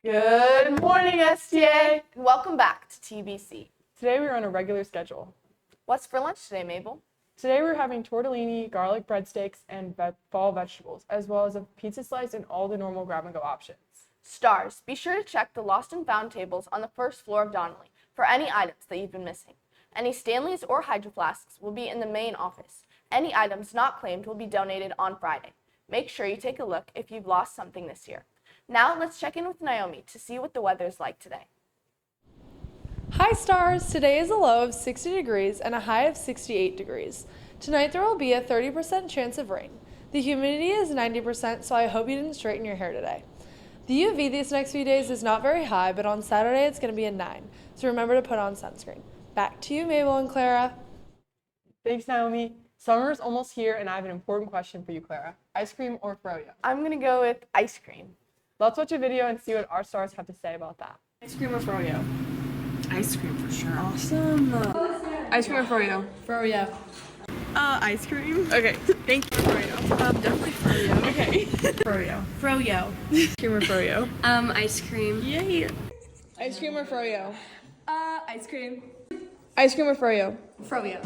Good morning, STA! And welcome back to TBC. Today we're on a regular schedule. What's for lunch today, Mabel? Today we're having tortellini, garlic breadsticks, and fall vegetables, as well as a pizza slice and all the normal grab-and-go options. Stars, be sure to check the lost and found tables on the first floor of Donnelly for any items that you've been missing. Any Stanleys or Hydro Flasks will be in the main office. Any items not claimed will be donated on Friday. Make sure you take a look if you've lost something this year. Now let's check in with Naomi to see what the weather is like today. Hi stars! Today is a low of 60 degrees and a high of 68 degrees. Tonight there will be a 30% chance of rain. The humidity is 90%, so I hope you didn't straighten your hair today. The UV these next few days is not very high, but on Saturday it's going to be a 9, so remember to put on sunscreen. Back to you, Mabel and Clara. Thanks, Naomi. Summer is almost here, and I have an important question for you, Clara. Ice cream or froyo? I'm going to go with ice cream. Let's watch a video and see what our stars have to say about that. Ice cream or froyo? Ice cream for sure. Awesome. Ice cream or froyo? Froyo. Ice cream. Okay. Thank you. Froyo. Definitely froyo. Okay. Froyo. Froyo. Ice cream or froyo? Ice cream. Yay. Ice cream or froyo? Ice cream. Ice cream or froyo? Froyo.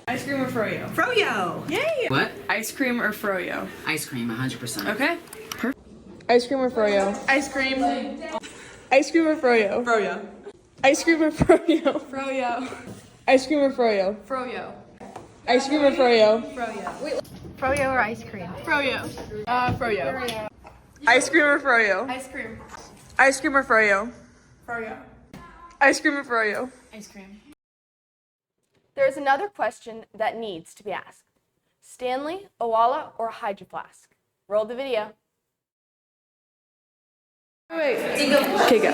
Ice cream or froyo? Froyo. Yay. What? Ice cream or froyo? Ice cream, 100%. Okay. Ice cream or froyo? Ice cream. Ice cream or froyo? Froyo. Ice cream or froyo? Froyo. Ice cream or froyo? Froyo. Ice cream or froyo? Froyo. Froyo or ice cream? Froyo. Froyo. Ice cream or froyo? Ice cream. Ice cream or froyo? Froyo. Ice cream or froyo? Ice cream. There is another question that needs to be asked. Stanley, Owala, or Hydro Flask? Roll the video. Wait. Okay, go.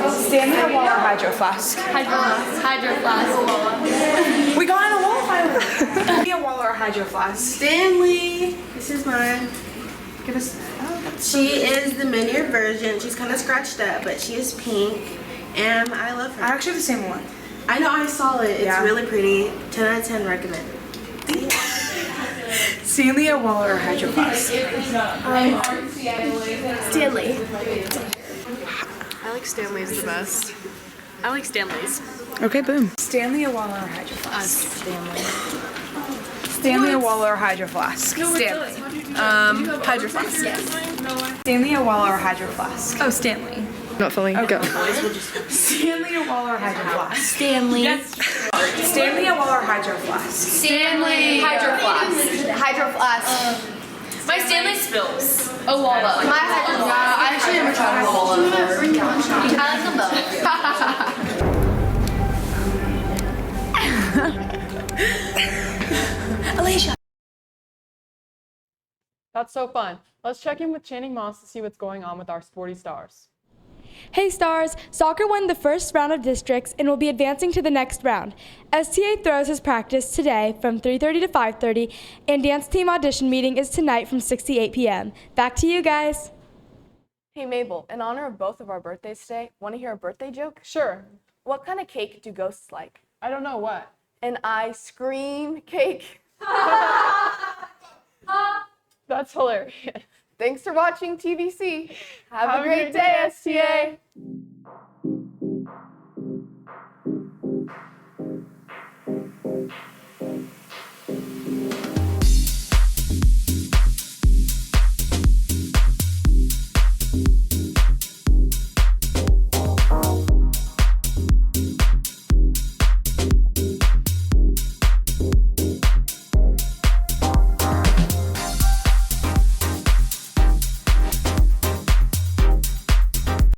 Stanley or Wall or Hydro Flask? Hydro Flask. We got in a wall finally. Stanley or Wall or Hydro Flask? Stanley, this is mine. Give us. She is the miniature version. She's kind of scratched up, but she is pink, and I love her. I actually have the same one. I know, I saw it. It's really pretty. 10 out of 10 recommend. Stanley or Wall or Hydro Flask? Stanley. I like Stanley's the best. I like Stanley's. Okay, boom. Stanley or Wall or Hydro Flask? Stanley. Stanley or Wall or Hydro Flask? Stanley. Hydro Flask. Yes. Stanley or Wall or Hydro Flask? Oh, Stanley. Not filming. Go. Stanley or Wall or Hydro Flask? Stanley. Stanley or Wall or Hydro Flask? Stanley. Hydro Flask. Hydro Flask. My Stanley spills. Oh, Walla. My Hydro Flask. I actually never tried Walla. I like them both. Alicia. That's so fun. Let's check in with Channing Moss to see what's going on with our sporty stars. Hey Stars, soccer won the first round of districts and will be advancing to the next round. STA throws his practice today from 3:30 to 5:30, and dance team audition meeting is tonight from 6 to 8 p.m. Back to you guys. Hey Mabel, in honor of both of our birthdays today, want to hear a birthday joke? Sure. What kind of cake do ghosts like? I don't know what. An ice cream cake. That's hilarious. Thanks for watching TBC. Have a great day, STA.